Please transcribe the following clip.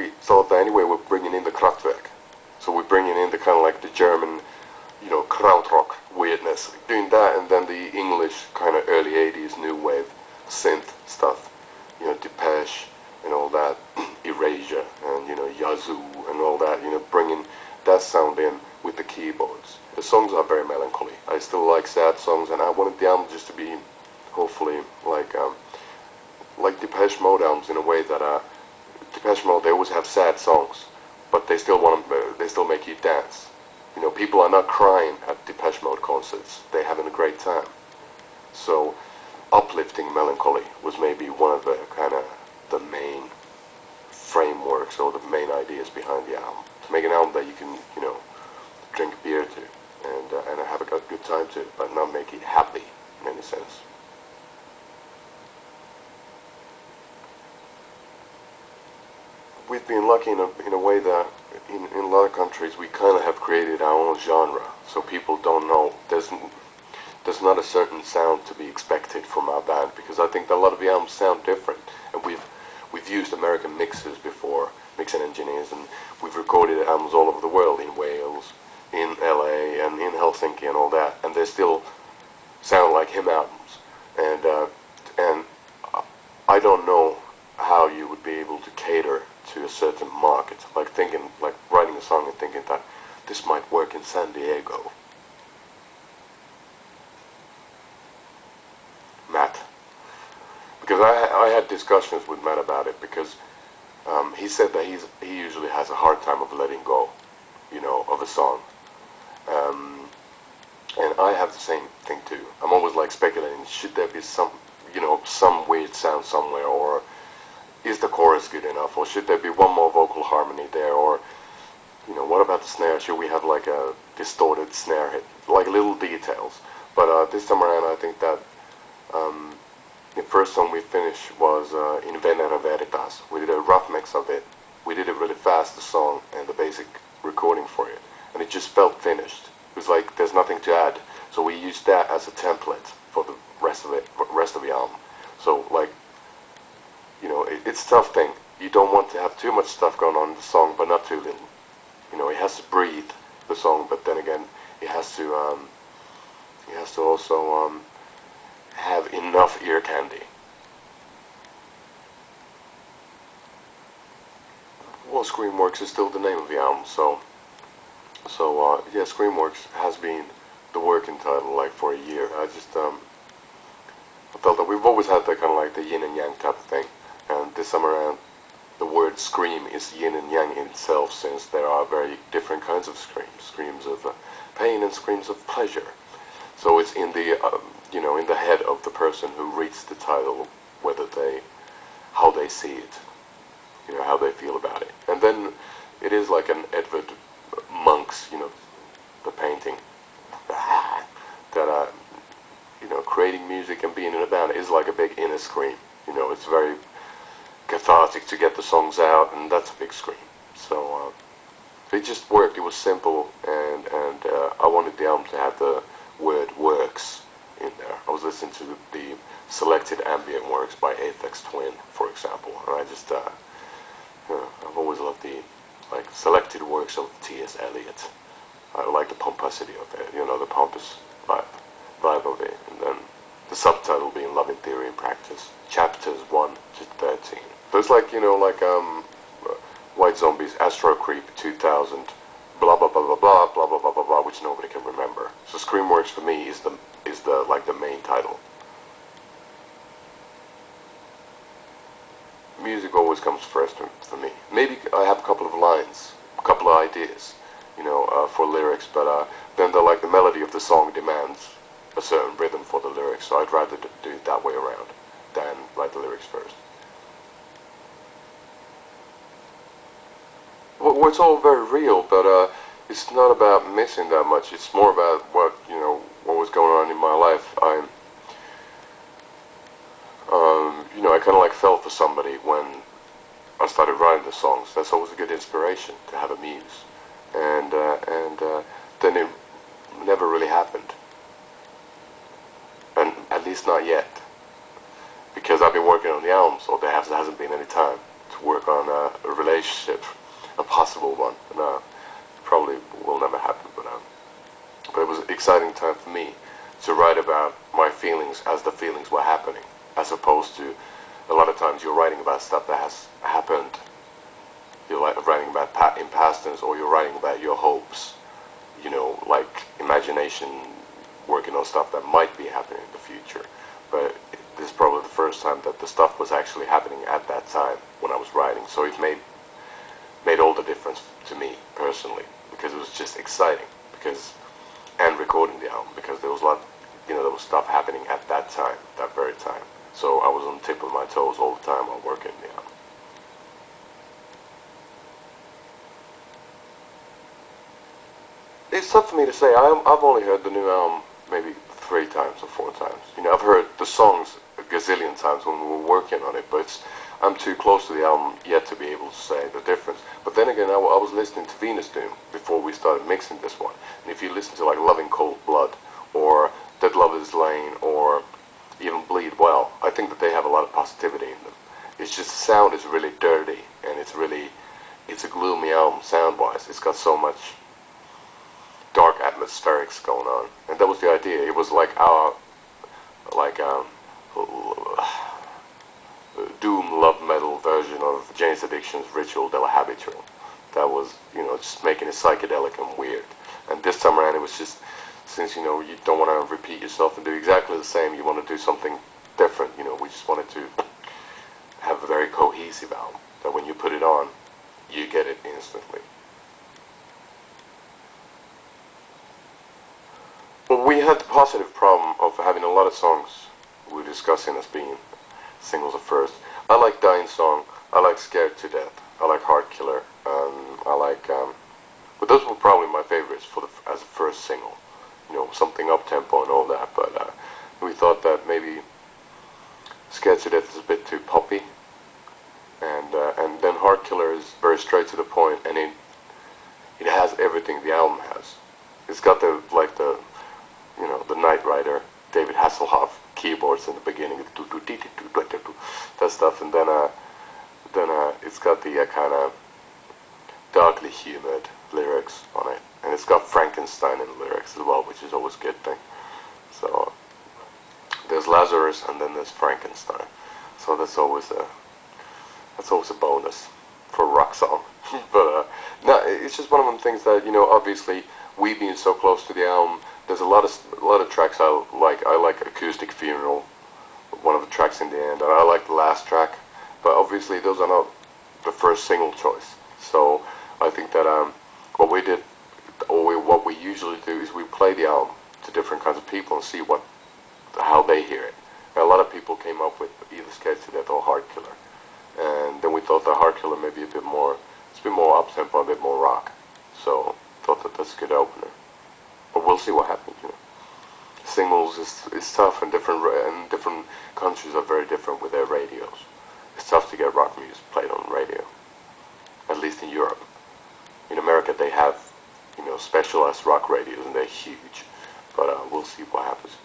we thought that anyway we're bringing in the Kraftwerk. So we're bringing in the kind of like the German, you know, krautrock weirdness, doing that, and then the English kind of early 80s new wave synth stuff, you know, Depeche and all that, Erasure and, you know, Yazoo and all that, you know, bringing that sound in with the keyboards. The songs are very melancholy. I still like sad songs, and I wanted the album just to be hopefully like Depeche Mode albums in a way that Depeche Mode, they always have sad songs, but they still they still make you dance. You know, people are not crying at Depeche Mode concerts. They're having a great time. So, uplifting melancholy was maybe one of the kind of the main frameworks or the main ideas behind the album. To make an album that you can, you know, drink beer to and have a good time to, but not make it happy in any sense. We've been lucky in a way that in a lot of countries we kind of have created our own genre, so people don't know there's not a certain sound to be expected from our band, because I think that a lot of the albums sound different, and we've used American mixers before, mixing engineers, and we've recorded albums all over the world, in Wales, in LA, and in Helsinki and all that, and they still sound like him albums, and I don't know how you would be able to cater to a certain market, like writing a song and thinking that this might work in San Diego. Matt, because I had discussions with Matt about it, because he said that he usually has a hard time of letting go, you know, of a song, and I have the same thing too. I'm always like speculating, should there be some, you know, some weird sound somewhere, or is the chorus good enough, or should there be one more vocal harmony there, or, you know, what about the snare? Should we have like a distorted snare hit, like little details? But this time around, I think that the first song we finished was In Venera Veritas. We did a rough mix of it. We did it really fast, the song and the basic recording for it, and it just felt finished. It was like there's nothing to add, so we used that as a template for the rest of the album. So like, you know, it's a tough thing. You don't want to have too much stuff going on in the song, but not too little. You know, it has to breathe, the song, but then again, it has to also have enough ear candy. Well, Screamworks is still the name of the album, so yeah, Screamworks has been the working title like for a year. I felt that we've always had that kind of like the yin and yang type of thing, and this time around the word scream is yin and yang in itself, since there are very different kinds of screams of pain and screams of pleasure. So it's in the you know, in the head of the person who reads the title, how they see it, you know, how they feel about it. And then it is like an Edvard Munch's, you know, the painting, that you know, creating music and being in a band is like a big inner scream. You know, it's very cathartic to get the songs out, and that's a big scream. So it just worked. It was simple, and I wanted the album to have the word works in there. I was listening to the selected ambient works by Aphex Twin, for example, and I just I've always loved the like selected works of T.S. Eliot. I like the pomposity of it, you know, the pompous vibe of it, and then the subtitle being Love in Theory and Practice, chapters 1 to 13. So it's like, you know, like White Zombie's Astro Creep 2000, blah blah blah blah blah blah blah blah blah blah, which nobody can remember. So Screamworks for me is the like the main title. Music always comes first for me. Maybe I have a couple of lines, a couple of ideas, you know, for lyrics, but then the melody of the song demands a certain rhythm for the lyrics, so I'd rather do it that way around than write the lyrics first. Well, it's all very real, but it's not about missing that much. It's more about what was going on in my life. You know, I kind of like fell for somebody when I started writing the songs. That's always a good inspiration to have a muse, and then it never really happened, and at least not yet, because I've been working on the album, so there hasn't been any time to to work on a relationship, a possible one. And, probably will never happen, but it was an exciting time for me to write about my feelings as the feelings were happening, as opposed to a lot of times you're writing about stuff that has happened. You're writing about in past tense, or you're writing about your hopes, you know, like imagination, working on stuff that might be happening in the future. But this is probably the first time that the stuff was actually happening at that time when I was writing. So it made all the difference to me personally, because it was just exciting, and recording the album, because there was a lot, you know, there was stuff happening at that time, that very time. So I was on the tip of my toes all the time while working the album. It's tough for me to say. I've only heard the new album maybe 3 times or 4 times. You know, I've heard the songs a gazillion times when we were working on it, but I'm too close to the album yet to be able to say the difference. But then again, I was listening to Venus Doom before we started mixing this one. And if you listen to like Loving Cold Blood, or Dead Love Is Lane, or even Bleed Well, I think that they have a lot of positivity in them. It's just the sound is really dirty, and it's a gloomy album sound-wise. It's got so much dark atmospherics going on, and that was the idea. It was like our doom love metal version of Jane's Addiction's Ritual de la Habitual. That was, you know, just making it psychedelic and weird. And this time around it was just, since, you know, you don't want to repeat yourself and do exactly the same, you want to do something different. You know, we just wanted to have a very cohesive album that when you put it on, you get it instantly. Well, we had the positive problem of having a lot of songs we were discussing as being singles at first. I like Dying Song, I like Scared to Death, I like Heart Killer, I like, but those were probably my favorites as a first single. You know, something up-tempo and all that, but we thought that maybe Scared to Death is a bit too poppy, and then Heart Killer is very straight to the point, and it has everything the album has. It's got the you know, the Knight Rider, David Hasselhoff keyboards in the beginning, that stuff, and then it's got the kind of darkly humored lyrics on it, and it's got Frankenstein in the lyrics as well, which is always a good thing. So there's Lazarus, and then there's Frankenstein. So that's always a bonus for a rock song. But no, it's just one of them things that, you know, obviously we being so close to the album, there's a lot of tracks I like. I like Acoustic Funeral, one of the tracks in the end, and I like the last track. But obviously those are not the first single choice. So I think that what we did, or what we usually do, is we play the album to different kinds of people and see how they hear it. And a lot of people came up with either Scared to Death or Heart Killer, and then we thought that Heart Killer may be a bit more up tempo, a bit more rock. So thought that that's a good opener. But we'll see what happens. You know, singles is tough, and different countries are very different with their radios. It's tough to get rock music played on radio, at least in Europe. In America, they have, you know, specialized rock radios, and they're huge. But we'll see what happens.